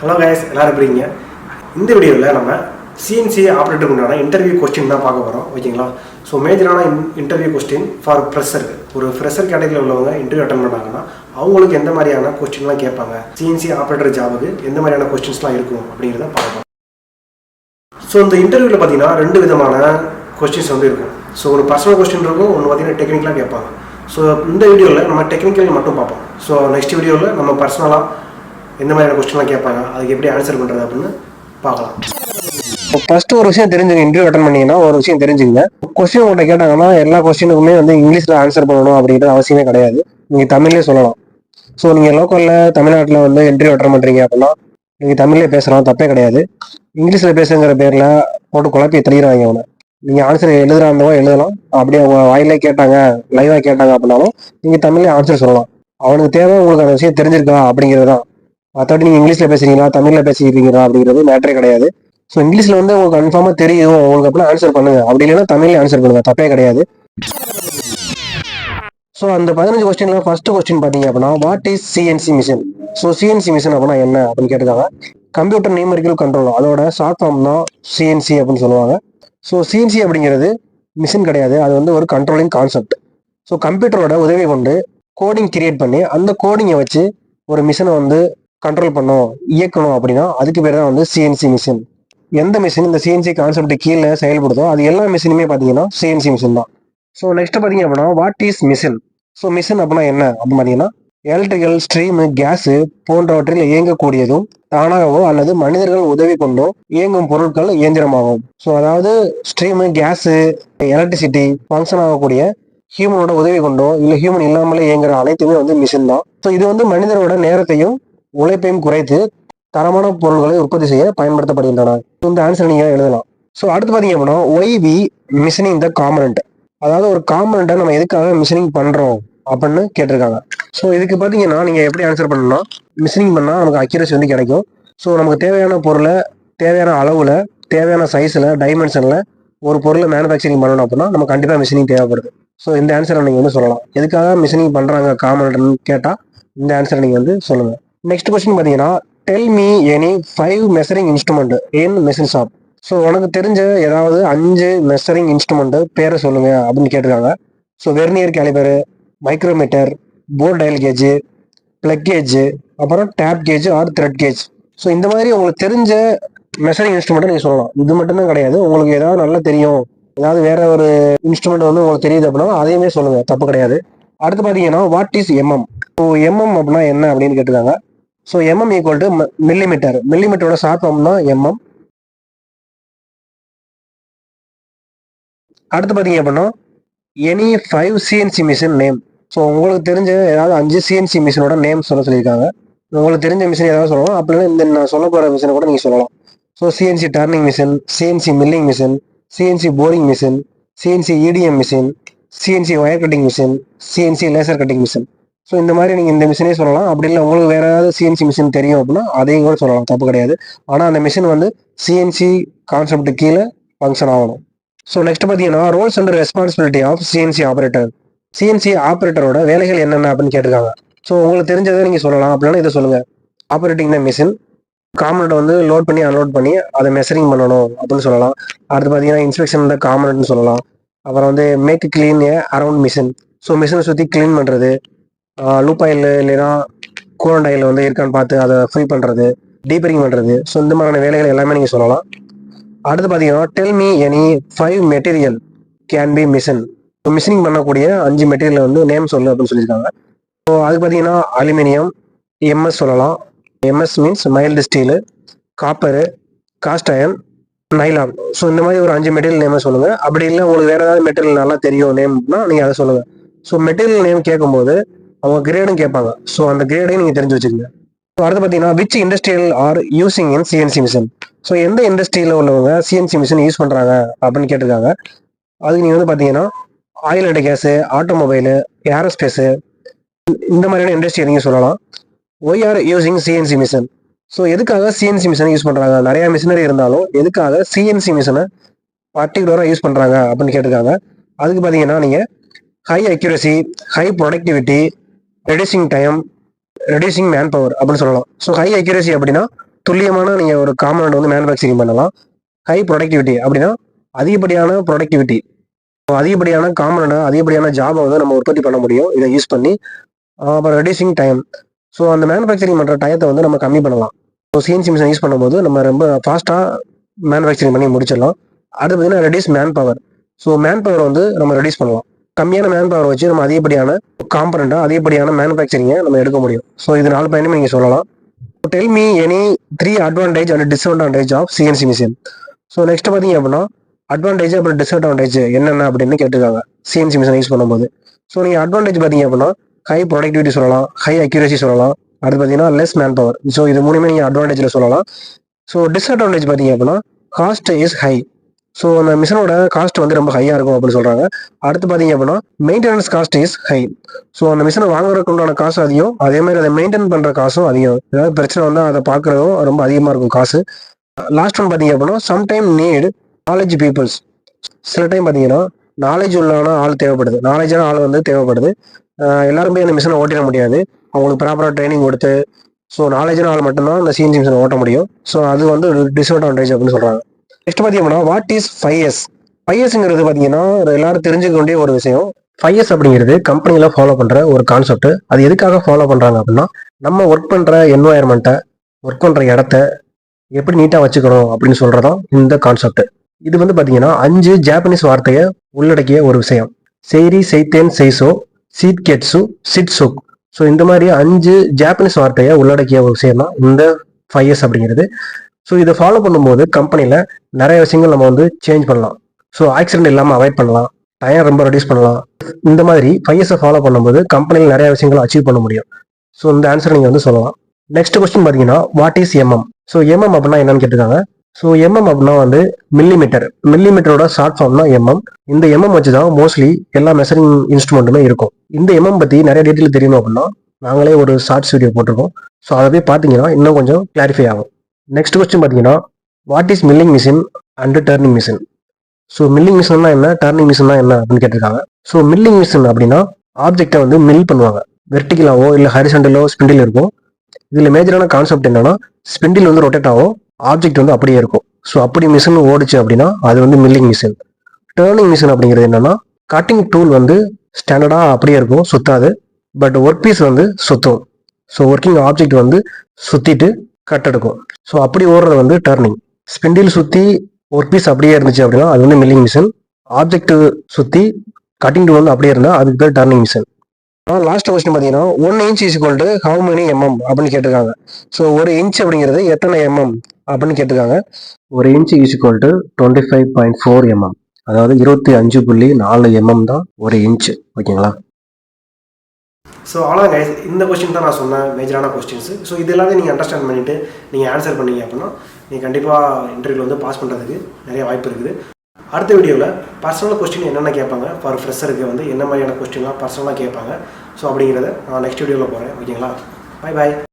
Hello guys, எல்லாரும் எப்படிங்க? இந்த வீடியோவில் நம்ம சிஎன்சி ஆப்ரேட்டருக்கு உண்டான இன்டர்வியூ கொஸ்டின் தான் பார்க்க போகிறோம், ஓகேங்களா? ஸோ மேஜரான இன்டர்வியூ கொஸ்டின் ஃபார் ஃப்ரெஷருக்கு. ஒரு ஃப்ரெஷர் கேட்டகரியில் உள்ளவங்க இன்டர்வியூ அட்டன் பண்ணாங்கன்னா அவங்களுக்கு எந்த மாதிரியான கொஸ்டின்லாம் கேட்பாங்க, சிஎன்சி ஆப்ரேட்டர் ஜாபுக்கு எந்த மாதிரியான கொஸ்டின்ஸ்லாம் இருக்கும் அப்படிங்கிறத பார்க்கலாம். ஸோ இந்த இன்டர்வியூவில் பார்த்தீங்கன்னா 2 விதமான கொஸ்டின்ஸ் இருக்கும். ஸோ ஒரு பர்சனல் கொஸ்டின் இருக்கும், ஒன்று பார்த்தீங்கன்னா டெக்னிக்கலாக கேட்பாங்க. ஸோ இந்த வீடியோவில் நம்ம டெக்னிக்கல் மட்டும் பார்ப்போம். ஸோ நெக்ஸ்ட் வீடியோவில் நம்ம பர்சனலாக எந்த மாதிரியான கொஸ்டின்லாம் கேட்பாங்க, அதுக்கு எப்படி ஆன்சர் பண்ணுறது அப்படின்னு பார்க்கலாம். ஃபர்ஸ்ட் ஒரு விஷயம் தெரிஞ்சுங்க, இன்டர்வியூ அட்டன் பண்ணீங்கன்னா ஒரு விஷயம் தெரிஞ்சுங்க. கொஸ்டின் உங்கள்கிட்ட கேட்டாங்கன்னா எல்லா கொஸ்டினுக்குமே இங்கிலீஷில் ஆன்சர் பண்ணணும் அப்படிங்கிற அவசியமே கிடையாது. நீங்கள் தமிழ்லேயே சொல்லலாம். ஸோ நீங்கள் லோக்கலில் தமிழ்நாட்டில் இன்டர்வியூ அட்டன் பண்ணுறீங்க அப்படின்னா நீங்கள் தமிழ்லேயே பேசலாம், தப்பே கிடையாது. இங்கிலீஷில் பேசுங்கிற பேரில் போட்டு குழப்பி தெளிகிறாங்க அவனை. நீங்கள் ஆன்சர் எழுதுறாந்தவோ எழுதலாம், அப்படியே அவங்க வாயிலே கேட்டாங்க, லைவாக கேட்டாங்க அப்படின்னாலும் நீங்கள் தமிழ்லேயே ஆன்சர் சொல்லலாம். அவனுக்கு தேவை உங்களுக்கு அந்த விஷயம் தெரிஞ்சிருக்கா அப்படிங்கிறது தான். மற்றபடி நீங்கள் இங்கிலீஷில் பேசுறீங்களா தமிழில் பேசிக்கிறீங்களா அப்படிங்கிறது மேட்டரே கிடையாது. ஸோ இங்கிலீஷில் உங்களுக்கு கன்ஃபார்மாக தெரியும், உங்களுக்கு அப்படின்னா ஆன்சர் பண்ணுங்க, அப்படி இல்லைன்னா தமிழ்லேயே ஆன்சர் பண்ணுங்க, தப்பே கிடையாது. ஸோ அந்த 15 கொஸ்டின்ல ஃபர்ஸ்ட் கொஸ்டின் பார்த்தீங்க அப்படின்னா, what is CNC machine? So CNC machine அப்படின்னா என்ன அப்படின்னு கேட்டிருக்காங்க. கம்ப்யூட்டர் நியூமெரிக்கல் கண்ட்ரோல், அதோட ஷார்ட் ஃபார்ம் தான் சிஎன்சி அப்படின்னு சொல்லுவாங்க. ஸோ சிஎன்சி அப்படிங்கிறது மிஷின் கிடையாது, அது ஒரு கண்ட்ரோலிங் கான்செப்ட். ஸோ கம்ப்யூட்டரோட உதவி கொண்டு கோடிங் கிரியேட் பண்ணி அந்த கோடிங்கை வச்சு ஒரு மிஷினை கண்ட்ரோல் பண்ணணும், இயக்கணும் அப்படின்னா அதுக்கு பேர் தான் சிஎன்சி மிஷின். எந்த மிஷின் இந்த சிஎன்சி கான்செப்ட் கீழே செயல்படுதோ அது எல்லா மிஷினுமே பார்த்தீங்கன்னா சிஎன்சி மிஷின் தான். ஸோ நெக்ஸ்ட் பார்த்தீங்க அப்படின்னா, what is machine? So machine அப்படின்னா என்ன அப்படின்னு பார்த்தீங்கன்னா, எலக்ட்ரிக்கல், ஸ்ட்ரீமு, கேஸு போன்றவற்றில் இயங்கக்கூடியதும் தானாகவோ அல்லது மனிதர்கள் உதவி கொண்டோ இயங்கும் பொருட்கள் இயந்திரமாகும். ஸோ அதாவது ஸ்ட்ரீமு, கேஸு, எலக்ட்ரிசிட்டி ஃபங்க்ஷன் ஆகக்கூடிய ஹியூமனோட உதவி கொண்டோ இல்லை ஹியூமன் இல்லாமலே இயங்குற அனைத்துமே மிஷின் தான். ஸோ இது மனிதரோட நேரத்தையும் உழைப்பையும் குறைத்து தரமான பொருட்களை உற்பத்தி செய்ய பயன்படுத்தப்படுகின்றன. இந்த ஆன்சர் நீங்க எழுதலாம். ஸோ அடுத்து பார்த்தீங்க அப்படின்னா, why we machining the component, அதாவது ஒரு காம்பனண்ட்டை நம்ம எதுக்காக மிஷினிங் பண்றோம் அப்படின்னு கேட்டிருக்காங்க. ஸோ இதுக்கு பார்த்தீங்கன்னா நீங்க எப்படி ஆன்சர் பண்ணணும்னா, மிஷினிங் பண்ணால் நமக்கு அக்யூரசி கிடைக்கும். ஸோ நமக்கு தேவையான பொருளை தேவையான அளவுல, தேவையான சைஸ்ல, டைமென்ஷன்ல ஒரு பொருளை மேனுஃபேக்சரிங் பண்ணணும் அப்படின்னா நம்ம கண்டிப்பாக மிஷினிங் தேவைப்படுது. ஸோ இந்த ஆன்சரை நீங்க சொல்லலாம். எதுக்காக மிஷினிங் பண்றாங்க காம்பனண்ட்னு கேட்டா இந்த ஆன்சரை நீங்க சொல்லுங்க. நெக்ஸ்ட் கொஸ்டின் பார்த்தீங்கன்னா, del me any 5 measuring instrument இன் மெஷின் ஷாப். ஸோ உனக்கு தெரிஞ்ச ஏதாவது 5 மெஷரிங் இன்ஸ்ட்ருமெண்ட் பேரை சொல்லுங்க அப்படின்னு கேட்டிருக்காங்க. So vernier calliper, micrometer, bore dial gauge, plug gauge, அப்புறம் tap gauge or thread gauge. So இந்த மாதிரி உங்களுக்கு தெரிஞ்ச மெஷரிங் இன்ஸ்ட்ருமெண்ட்டை நீங்கள் சொல்லலாம். இது மட்டும்தான் கிடையாது, உங்களுக்கு ஏதாவது நல்லா தெரியும், ஏதாவது வேற ஒரு இன்ஸ்ட்ருமெண்ட் உங்களுக்கு தெரியுது அப்படின்னா அதையுமே சொல்லுங்க, தப்பு கிடையாது. அடுத்து பார்த்தீங்கன்னா, what is MM? So MM அப்படின்னா என்ன அப்படின்னு கேட்டிருக்காங்க. So MM equal to millimetre. மில்லிமீட்டரோட ஷார்ட் ஃபார்ம் தான் எம்எம். அடுத்து பார்த்தீங்க அப்படின்னா, any 5 CNC machine name. So உங்களுக்கு தெரிஞ்ச ஏதாவது 5 சிஎன்சி மிஷினோட நேம் சொல்லியிருக்காங்க. உங்களுக்கு தெரிஞ்ச மிஷின் ஏதாவது சொல்லலாம், அப்படின்னா இந்த நான் சொல்ல போகிற மிஷினை கூட நீங்கள் சொல்லலாம். So CNC turning machine, CNC milling machine, CNC boring machine, CNC EDM machine, CNC wire cutting machine, CNC laser cutting machine. So இந்த மாதிரி நீங்கள் இந்த மிஷினே சொல்லலாம். அப்படி இல்லை உங்களுக்கு வேற ஏதாவது சிஎன்சி மிஷின் தெரியும் அப்படின்னா அதையும் கூட சொல்லலாம், தப்பு கிடையாது. ஆனால் அந்த மிஷின் சிஎன்சி கான்செப்ட் கீழே ஃபங்க்ஷன் ஆகணும். ஸோ நெக்ஸ்ட் பார்த்தீங்கன்னா, roles and responsibility of CNC operator. CNC ஆப்ரேட்டரோட வேலைகள் என்னென்ன அப்படின்னு கேட்டிருக்காங்க. ஸோ உங்களுக்கு தெரிஞ்சதை நீங்கள் சொல்லலாம், அப்படின்னா இதை சொல்லுங்க. ஆப்ரேட்டிங் த மிஷின், காம்பனண்ட் லோட் பண்ணி அன்லோட் பண்ணி அதை மெஷரிங் பண்ணணும் அப்படின்னு சொல்லலாம். அடுத்து பார்த்தீங்கன்னா, இன்ஸ்பெக்ஷன் த காம்பனண்ட்னு சொல்லலாம். அப்புறம் மேக் கிளீன் ஏ அரவுண்ட் மிஷின். ஸோ மிஷினை சுற்றி கிளீன் பண்ணுறது, லூப் ஆயில் இல்லைன்னா கூலண்ட் ஆயில் இருக்கான்னு பார்த்து அதை ஃபில் பண்ணுறது, டீப்பரிங் பண்ணுறது. ஸோ இந்த மாதிரியான வேலைகள் எல்லாமே நீங்கள் சொல்லலாம். அடுத்து பார்த்தீங்கன்னா, del me any 5 material can be machine. So machining பண்ணக்கூடிய 5 மெட்டீரியல் நேம் சொல்லு அப்படின்னு சொல்லியிருக்காங்க. ஸோ அதுக்கு பார்த்தீங்கன்னா, அலுமினியம், எம்எஸ் சொல்லலாம். MS means mild steel, copper, cost iron, nylon. So இந்த மாதிரி ஒரு 5 மெட்டீரியல் நேம் சொல்லுங்க. அப்படி இல்லை உங்களுக்கு வேற ஏதாவது மெட்டீரியல் நல்லா தெரியும் நேம்னா நீங்கள் அதை சொல்லுங்க. ஸோ மெட்டீரியல் நேம் கேட்கும்போது அவங்க கிரேடும் கேட்பாங்க. ஸோ அந்த கிரேடையும் நீங்கள் தெரிஞ்சு வச்சுக்கோங்க. ஸோ அடுத்து பார்த்தீங்கன்னா, which industrial are using in CNC machine. So எந்த இண்டஸ்ட்ரியில் உள்ளவங்க சிஎன்சி மிஷின் யூஸ் பண்ணுறாங்க அப்படின்னு கேட்டிருக்காங்க. அதுக்கு நீங்கள் பார்த்தீங்கன்னா, oil and gas, automobile, aerospace, இந்த மாதிரியான இண்டஸ்ட்ரி நீங்கள் சொல்லலாம். Why are using CNC machine. So எதுக்காக சிஎன்சி மிஷினை யூஸ் பண்ணுறாங்க? நிறையா மிஷினரி இருந்தாலும் எதுக்காக சிஎன்சி மிஷினை பர்டிகுலராக யூஸ் பண்ணுறாங்க அப்படின்னு கேட்டிருக்காங்க. அதுக்கு பார்த்தீங்கன்னா, நீங்கள் high accuracy, high productivity, reducing time, reducing man power அப்படின்னு சொல்லலாம். ஸோ ஹை அக்யூரசி அப்படின்னா துல்லியமான நீங்கள் ஒரு காம்பனண்ட் வந்து மேனுஃபேக்சரிங் பண்ணலாம். ஹை ப்ரொடக்டிவிட்டி அப்படின்னா அதிகப்படியான ப்ரொடக்டிவிட்டி, அதிகப்படியான காம்பனண்ட், அதிகப்படியான ஜாபை வந்து நம்ம உற்பத்தி பண்ண முடியும் இதை யூஸ் பண்ணி. அப்புறம் ரெடியூசிங் டைம். ஸோ அந்த மேனுஃபேக்சரிங் பண்ணுற டயத்தை வந்து நம்ம கம்மி பண்ணலாம். ஸோ சிஎன்சி மிஷின் யூஸ் பண்ணும்போது நம்ம ரொம்ப ஃபாஸ்ட்டாக மேனுஃபேக்சரிங் பண்ணி முடிச்சிடலாம். அடுத்து பார்த்தீங்கன்னா reduce man power. So man power வந்து நம்ம ரெடியூஸ் பண்ணலாம். கம்மியான மேன் பவர் வச்சு நம்ம அதிகப்படியான காம்பனண்ட்டாக அதிகப்படியான மேனுஃபேக்சரிங்கை நம்ம எடுக்க முடியும். ஸோ இது 4 பயனுமே நீங்கள் சொல்லலாம். Tell me any 3 advantage and disadvantage of CNC machine. So next பார்த்தீங்க அப்படின்னா அட்வான்டேஜ் அப்புறம் டிஸ்அட்வான்டேஜ் என்னென்ன அப்படின்னு கேட்டுருக்காங்க சிஎன்சி மிஷின் யூஸ் பண்ணும்போது. ஸோ நீங்கள் அட்வான்டேஜ் பார்த்தீங்க அப்படின்னா ஹை ப்ரொடக்டிவிட்டி சொல்லலாம், ஹை அக்யூரசி சொல்லலாம். அடுத்து பார்த்தீங்கன்னா லெஸ் மேன் பவர். ஸோ இது மூணுமே நீங்கள் அட்வான்டேஜில் சொல்லலாம். ஸோ டிஸ்அட்வான்டேஜ் பார்த்தீங்க அப்படின்னா காஸ்ட் இஸ் ஹை. ஸோ அந்த மிஷினோட காஸ்ட் வந்து ரொம்ப ஹையாக இருக்கும் அப்படின்னு சொல்கிறாங்க. அடுத்து பார்த்தீங்க அப்படின்னா maintenance cost is high. So அந்த மிஷினை வாங்குறதுக்கு உண்டான காசு அதிகம், அதே மாதிரி அதை மெயின்டைன் பண்ணுற காசும் அதிகம். ஏதாவது பிரச்சனை வந்தால் அதை பார்க்குறதும் ரொம்ப அதிகமாக இருக்கும் காசு. லாஸ்ட் ஒன் பார்த்தீங்க அப்படின்னா சம்டைம் நீட் நாலேஜ் பீப்புள்ஸ். சில டைம் பார்த்தீங்கன்னா நாலேஜ் உள்ளான ஆள் தேவைப்படுது, நாலேஜான ஆள் வந்து தேவைப்படுது. எல்லாரும் போய் அந்த மிஷினை ஓட்டிட முடியாது. அவங்களுக்கு ப்ராப்பராக ட்ரைனிங் கொடுத்து ஸோ நாலேஜான ஆள் மட்டும்தான் அந்த சிஎன்சி மிஷினை ஓட்ட முடியும். ஸோ அது வந்து டிஸ்அட்வான்டேஜ் அப்படின்னு சொல்கிறாங்க. நெக்ஸ்ட் பார்த்தீங்கன்னா வாட் இஸ் 5S? 5Sங்கிறது பார்த்தீங்கன்னா எல்லாரும் தெரிஞ்சுக்க வேண்டிய ஒரு விஷயம். 5S அப்படிங்கிறது கம்பெனியில் ஃபாலோ பண்ணுற ஒரு கான்செப்ட். அது எதுக்காக ஃபாலோ பண்ணுறாங்க அப்படின்னா நம்ம ஒர்க் பண்ணுற என்வாயர்மெண்ட்டை, ஒர்க் பண்ணுற இடத்த எப்படி நீட்டாக வச்சுக்கணும் அப்படின்னு சொல்கிறதான் இந்த கான்செப்ட். இது வந்து பார்த்தீங்கன்னா 5 ஜாப்பனீஸ் வார்த்தையை உள்ளடக்கிய ஒரு விஷயம். செய்ரி, செய்தேன், செய்சோ, சீட் கெட்ஸு, சிட் சுக். ஸோ இந்த மாதிரி 5 ஜாப்பனீஸ் வார்த்தையை உள்ளடக்கிய ஒரு விஷயம் தான் இந்த 5S அப்படிங்கிறது. ஸோ இதை ஃபாலோ பண்ணும்போது கம்பெனியில் நிறைய விஷயங்கள் நம்ம வந்து சேஞ்ச் பண்ணலாம். ஸோ ஆக்சிடென்ட் இல்லாமல் அவாய்ட் பண்ணலாம், டைம் ரொம்ப ரெடியூஸ் பண்ணலாம். இந்த மாதிரி 5Sஐ ஃபாலோ பண்ணும்போது கம்பெனியில் நிறைய விஷயங்களை அச்சீவ் பண்ண முடியும். ஸோ இந்த ஆன்சர் நீங்கள் வந்து சொல்லலாம். நெக்ஸ்ட் கொஸ்டின் பார்த்தீங்கன்னா what is MM? So MM அப்படின்னா என்னன்னு கேட்டிருக்காங்க. ஸோ MM அப்படின்னா வந்து மில்லிமீட்டர். மில்லிமீட்டரோட ஷார்ட் ஃபார்ம் தான் MM. இந்த MM வச்சு தான் மோஸ்ட்லி எல்லா மெஷரிங் இன்ஸ்ட்ருமெண்ட்டுமே இருக்கும். இந்த MM பற்றி நிறைய டீட்டெயில் தெரியணும் அப்படின்னா நாங்களே ஒரு ஷார்ட்ஸ் வீடியோ போட்டிருக்கோம். ஸோ அதை போய் பார்த்தீங்கன்னா இன்னும் கொஞ்சம் கிளாரிஃபை ஆகும். நெக்ஸ்ட் கொஸ்டின் பார்த்தீங்கன்னா what is milling machine and turning machine? So milling மிஷின்னா என்ன, டர்னிங் மிஷின்னா என்ன அப்படின்னு கேட்டிருக்காங்க. ஸோ மில்லிங் மிஷின் அப்படின்னா ஆப்ஜெக்டை வந்து மில் பண்ணுவாங்க. வெர்டிகலாவோ இல்லை ஹரிசண்டலோ ஸ்பிண்டில் இருக்கும். இதில் மேஜரான கான்செப்ட் என்னன்னா ஸ்பிண்டில் வந்து ரொட்டேட் ஆகும், ஆப்ஜெக்ட் வந்து அப்படியே இருக்கும். ஸோ அப்படி மிஷின் ஓடிச்சு அப்படின்னா அது வந்து மில்லிங் மிஷின். டர்னிங் மிஷின் அப்படிங்கிறது என்னன்னா கட்டிங் டூல் வந்து ஸ்டாண்டர்டாக அப்படியே இருக்கும், சுத்தாது. பட் ஒர்க் பீஸ் வந்து சுத்தும். ஸோ ஒர்க்கிங் ஆப்ஜெக்ட் வந்து சுத்திட்டு கட் எடுக்கும். ஸோ அப்படி ஓடுறது வந்து டர்னிங். ஸ்பிண்டில் சுற்றி ஒர்க் பீஸ் அப்படியே இருந்துச்சு அப்படின்னா அது வந்து மில்லிங் மிஷின். ஆப்ஜெக்ட் சுற்றி கட்டிங் டூல் வந்து அப்படியே இருந்தால் அதுக்கு பேர் டர்னிங் மிஷின். லாஸ்ட் கொஸ்டின் பார்த்தீங்கன்னா 1 inch is equal to how many mm அப்படின்னு கேட்டிருக்காங்க. ஸோ 1 inch அப்படிங்கிறது எத்தனை mm அப்படின்னு கேட்டிருக்காங்க. 1 inch is equal to 25.4 mm. அதாவது 25.4 mm தான் 1 inch. ஓகேங்களா? ஸோ அவ்வளோதான் கைஸ், இந்த கொஸ்டின் தான் நான் சொன்னேன் மேஜரான கொஸ்டின்ஸ். ஸோ இது எல்லாத்தையும் நீங்கள் அண்டர்ஸ்டாண்ட் பண்ணிவிட்டு நீங்கள் ஆன்சர் பண்ணீங்க அப்படின்னா நீங்கள் கண்டிப்பாக இன்டர்வியூவில் வந்து பாஸ் பண்ணுறதுக்கு நிறைய வாய்ப்பு இருக்குது. அடுத்த வீடியோவில் பர்சனல் கொஸ்டின் என்னென்ன கேட்பாங்க, ஃபார் ஃப்ரெஷருக்கு வந்து என்ன மாதிரியான கொஸ்டின்லாம் பர்சனலாக கேட்பாங்க, ஸோ அப்படிங்கிறத நான் நெக்ஸ்ட் வீடியோவில் போகிறேன். ஓகேங்களா? Bye bye.